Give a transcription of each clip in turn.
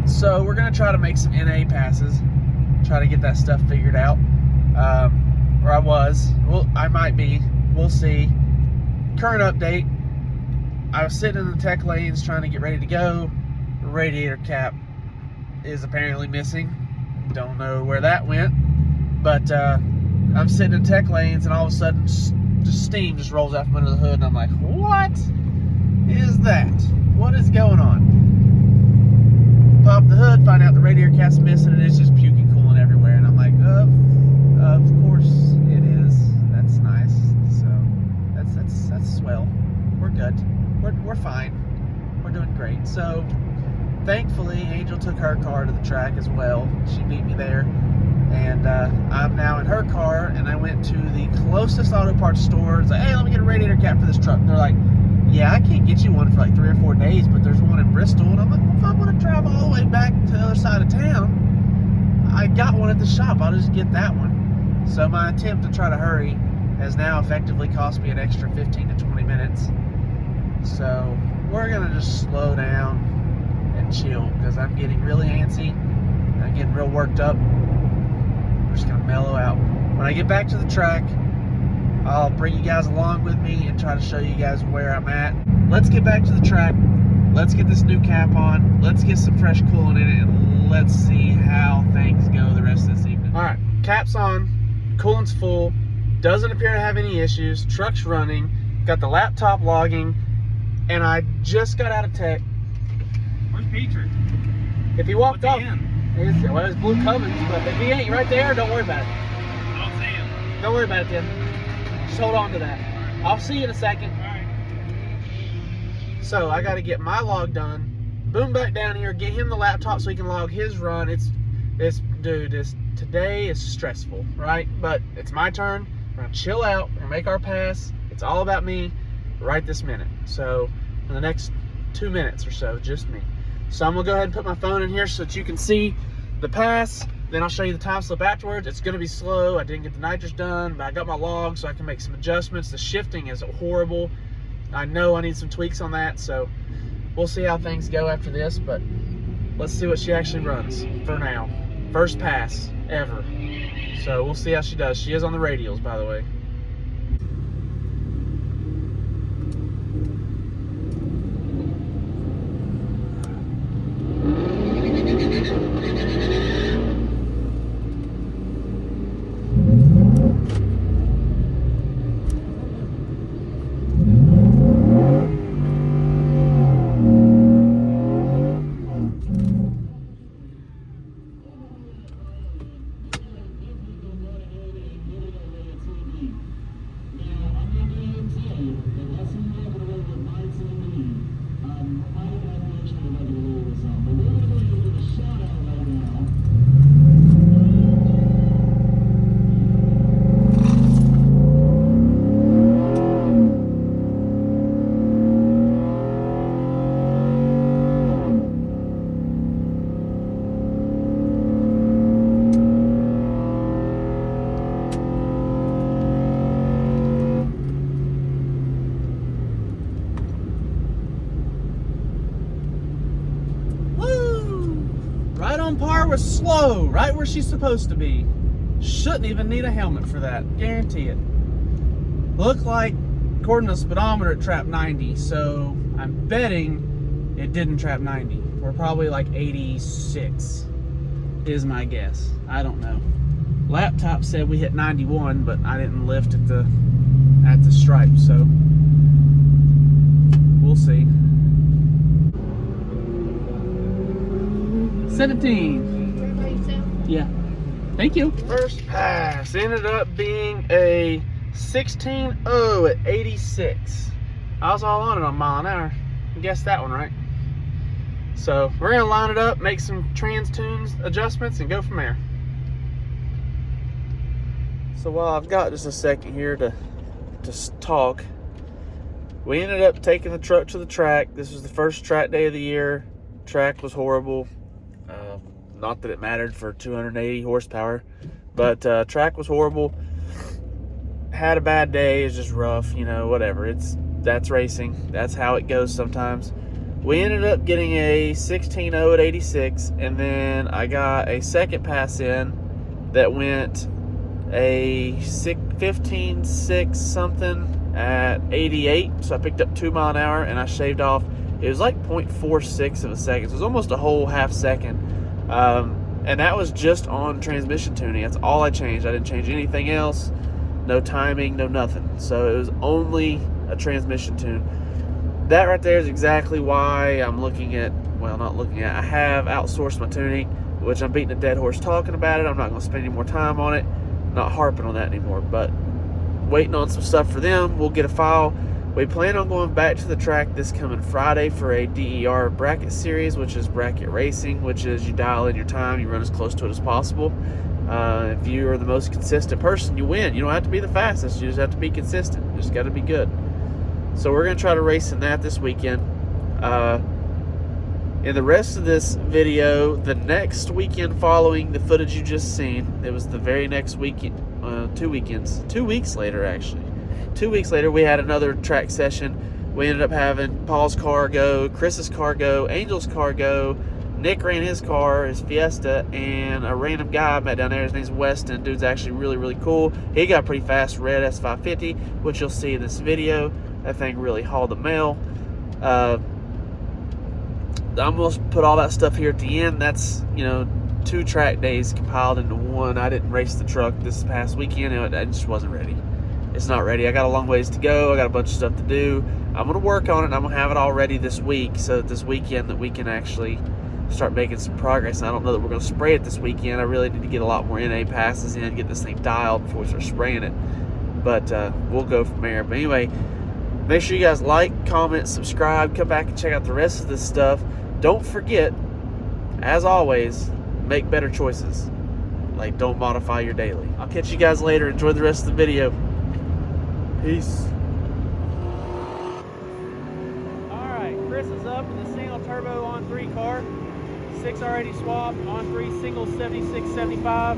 So we're gonna try to make some NA passes, try to get that stuff figured out. Or I was. Well, I might be. We'll see. Current update. I was sitting in the tech lanes trying to get ready to go. The radiator cap is apparently missing. Don't know where that went. But I'm sitting in tech lanes and all of a sudden just steam just rolls out from under the hood and I'm like, what is that? What is going on? Pop the hood, find out the radiator cap's missing and it's just puking, cooling everywhere. And I'm like, of course it is. That's nice. So that's swell. We're good. We're fine. We're doing great. So thankfully, Angel took her car to the track as well. She beat me there. And I'm now in her car, and I went to the closest auto parts store. It's like, hey, let me get a radiator cap for this truck. And they're like, yeah, I can't get you one for like 3 or 4 days, but there's one in Bristol. And I'm like, well, if I'm going to travel all the way back to the other side of town, I got one at the shop. I'll just get that one. So my attempt to try to hurry has now effectively cost me an extra 15 to 20 minutes. So we're going to just slow down and chill because I'm getting really antsy. I'm getting real worked up. We're just gonna mellow out. When I get back to the track, I'll bring you guys along with me and try to show you guys where I'm at. Let's get back to the track. Let's get this new cap on. Let's get some fresh coolant in it, and let's see how things go the rest of this evening. All right, cap's on, coolant's full. Doesn't appear to have any issues. Truck's running. Got the laptop logging, and I just got out of tech. Where's Petrie? If he walked off. Well, it's Blue Cummins, but if he ain't right there, don't worry about it. I don't see him. Don't worry about it, Tim. Just hold on to that. Right. I'll see you in a second. All right. So I got to get my log done, boom back down here, get him the laptop so he can log his run. Today is stressful, right? But it's my turn. We're gonna chill out. We're gonna make our pass. It's all about me right this minute. So in the next 2 minutes or so, just me. So I'm gonna go ahead and put my phone in here so that you can see the pass. Then I'll show you the time slip afterwards. It's gonna be slow. I didn't get the nitrous done, but I got my log so I can make some adjustments. The shifting is horrible. I know I need some tweaks on that, so we'll see how things go after this, but let's see what she actually runs for now. First pass ever. So we'll see how she does. She is on the radials, by the way. Slow, right where she's supposed to be. Shouldn't even need a helmet for that, guarantee it. Look like, according to the speedometer, it trapped 90, so I'm betting it didn't trap 90. We're probably like 86 is my guess. I don't know. Laptop said we hit 91, but I didn't lift at the stripe, so we'll see. 17. Yeah. Thank you. First pass ended up being a 16.0 at 86. I was all on it on mile an hour. You guessed that one right. So we're gonna line it up, make some trans tunes adjustments, and go from there. So while I've got just a second here to talk, we ended up taking the truck to the track. This was the first track day of the year. Track was horrible. Not that it mattered for 280 horsepower, but track was horrible. Had a bad day. It's just rough, you know, whatever. That's racing. That's how it goes sometimes. We ended up getting a 16.0 at 86, and then I got a second pass in that went a 15.6 something at 88. So I picked up 2 mile an hour, and I shaved off. It was like 0.46 of a second. So it was almost a whole half second. And that was just on transmission tuning. That's all I changed. I didn't change anything else. No timing, no nothing. So it was only a transmission tune. That right there is exactly why I'm looking at, well, not looking at, I have outsourced my tuning, which I'm beating a dead horse talking about it. I'm not going to spend any more time on it. Not harping on that anymore, but waiting on some stuff for them. We'll get a file. We plan on going back to the track this coming Friday for a DER bracket series, which is bracket racing, which is you dial in your time, you run as close to it as possible. If you are the most consistent person, you win. You don't have to be the fastest. You just have to be consistent. You just got to be good. So we're going to try to race in that this weekend. In the rest of this video, the next weekend following the footage you just seen, it was the very next weekend, 2 weeks later actually. 2 weeks later, we had another track session. We ended up having Paul's car go, Chris's car go, Angel's car go. Nick ran his car, his Fiesta, and a random guy I met down there. His name's Weston. Dude's actually really, really cool. He got pretty fast red S550, which you'll see in this video. That thing really hauled the mail. I'm going to put all that stuff here at the end. That's, 2 track days compiled into one. I didn't race the truck this past weekend. I just wasn't ready. It's not ready. I got a long ways to go. I got a bunch of stuff to do. I'm going to work on it, and I'm going to have it all ready this week, so that this weekend that we can actually start making some progress. And I don't know that we're going to spray it this weekend. I really need to get a lot more NA passes in, get this thing dialed before we start spraying it. But we'll go from there. But anyway, make sure you guys like, comment, subscribe. Come back and check out the rest of this stuff. Don't forget, as always, make better choices. Like, don't modify your daily. I'll catch you guys later. Enjoy the rest of the video. Peace. Alright, Chris is up with a single turbo on 3 car. 6R80 swap on 3 single 7675.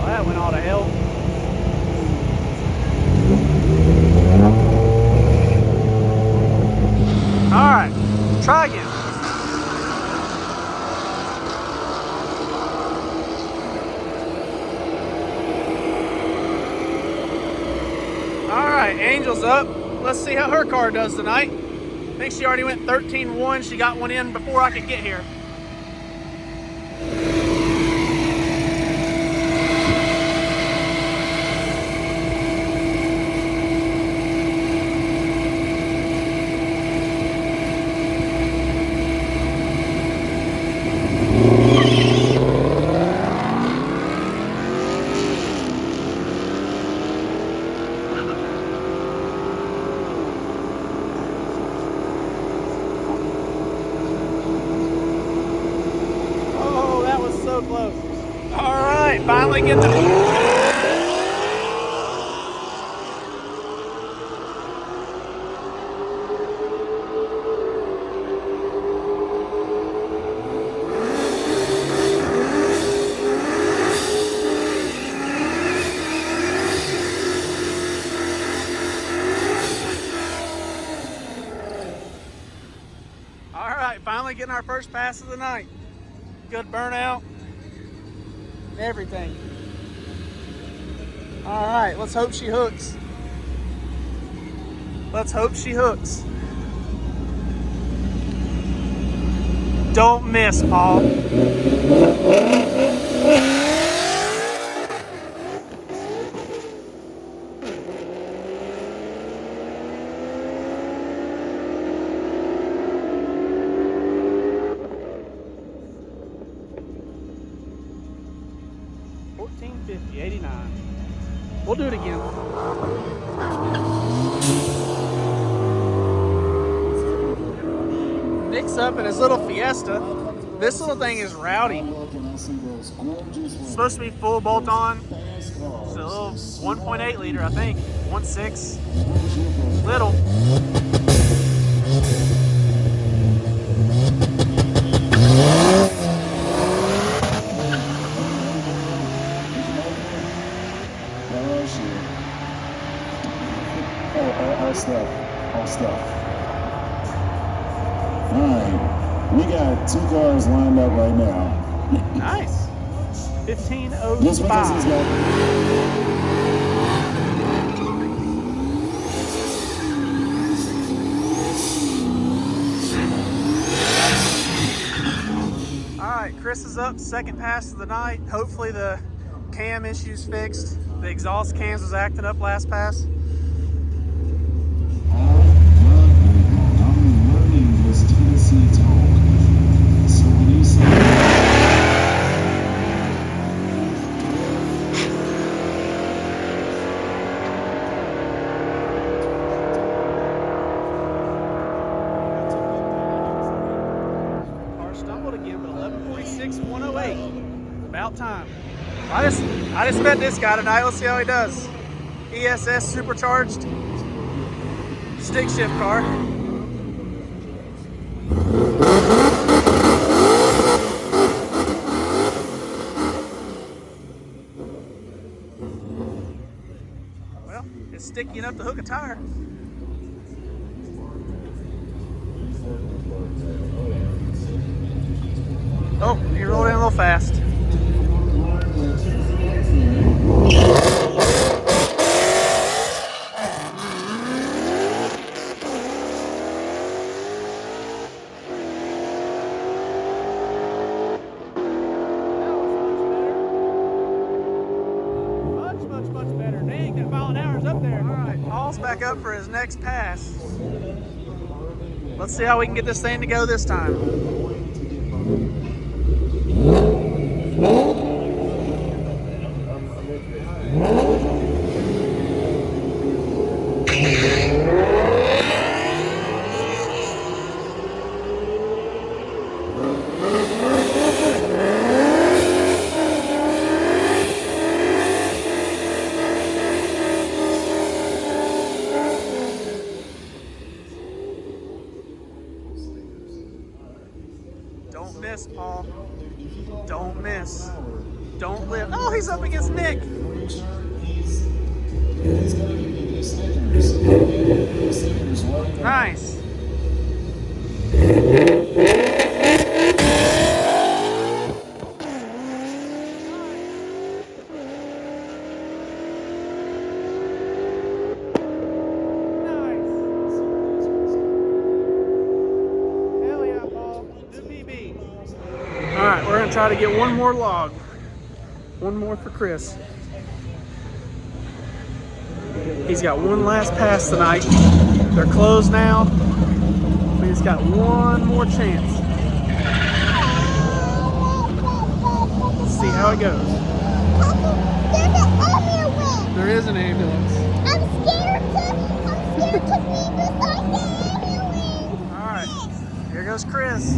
That went all to hell. Alright, try again. Alright, Angel's up. Let's see how her car does tonight. I think she already went 13.1. She got one in before I could get here. So close. All right, finally get the. All right, finally getting our first pass of the night. Good burnout. Everything. All right, let's hope she hooks. Let's hope she hooks. Don't miss, Paul. $14.50, 89. We'll do it again. next up in his little Fiesta. This little thing is rowdy. It's supposed to be full bolt on. It's a little 1.8 liter, I think. 1.6. Little. All stuff. All right, we got 2 cars lined up right now. Nice. 1505. Just because he's got. Alright, Chris is up, second pass of the night. Hopefully the cam issue's fixed. The exhaust cams was acting up last pass. I'm learning this Tennessee talk. So when you say. Car stumbled again, but 11.6, 108. About time. I just met this guy tonight. Let's see how he does. ESS supercharged stick shift car. Well, it's sticky enough to hook a tire. Oh, he rolled in a little fast. Much better. Dang, that mile an hour's up there. All right, Paul's back up for his next pass. Let's see how we can get this thing to go this time. Don't miss, Paul. Don't miss. Don't lift. Oh, he's up against Nick. Nice. Alright, we're going to try to get one more log. One more for Chris. He's got one last pass tonight. They're closed now. But he's got one more chance. Let's see how it goes. There's an ambulance. There is an ambulance. I'm scared to be beside the ambulance. Alright, here goes Chris.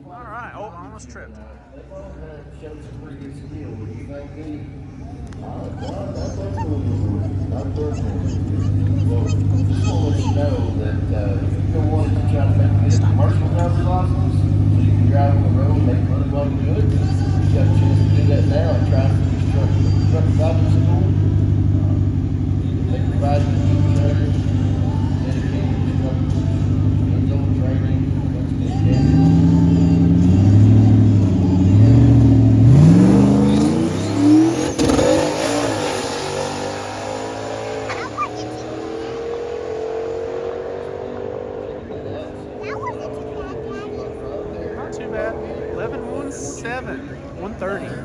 Alright, oh, I almost tripped. Not too bad. 11.17, 130.